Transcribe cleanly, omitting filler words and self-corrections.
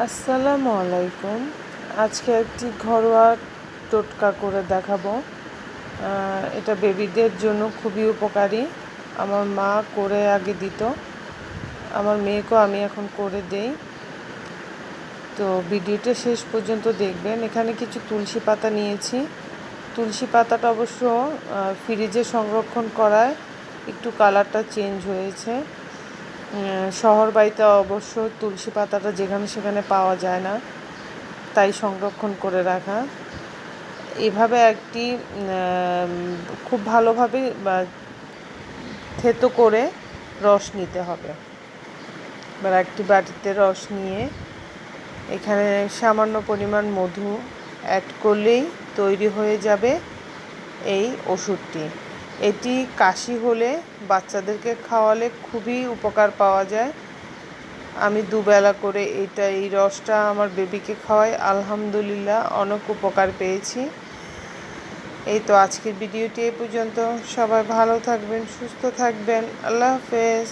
আসসালামু আলাইকুম। আজকে একটি ঘরোয়া টোটকা করে দেখাবো। এটা বেবিদের জন্য খুবই উপকারী। আমার মা করে আগে দিত, আমার মেয়েকেও আমি এখন করে দেই। তো ভিডিওটা শেষ পর্যন্ত দেখবেন। এখানে কিছু তুলসী পাতা নিয়েছি। তুলসী পাতাটা অবশ্য ফ্রিজে সংরক্ষণ করায় একটু কালারটা চেঞ্জ হয়েছে। শহর বাড়িতে অবশ্য তুলসী পাতাটা যেখানে সেখানে পাওয়া যায় না, তাই সংরক্ষণ করে রাখা। এভাবে একটি খুব ভালোভাবে থেতো করে রস নিতে হবে। এবার একটি বাটিতে রস নিয়ে এখানে সামান্য পরিমাণ মধু অ্যাড করলেই তৈরি হয়ে যাবে এই ওষুধটি। এটি কাশি হলে বাচ্চাদেরকে খাওয়ালে খুবই উপকার পাওয়া যায়। আমি দুবেলা করে এই রসটা আমার বেবিকে খাওয়াই, আলহামদুলিল্লাহ অনেক উপকার পেয়েছি। এই তো আজকের ভিডিওটি এই পর্যন্ত। সবাই ভালো থাকবেন, সুস্থ থাকবেন। আল্লাহ হাফেজ।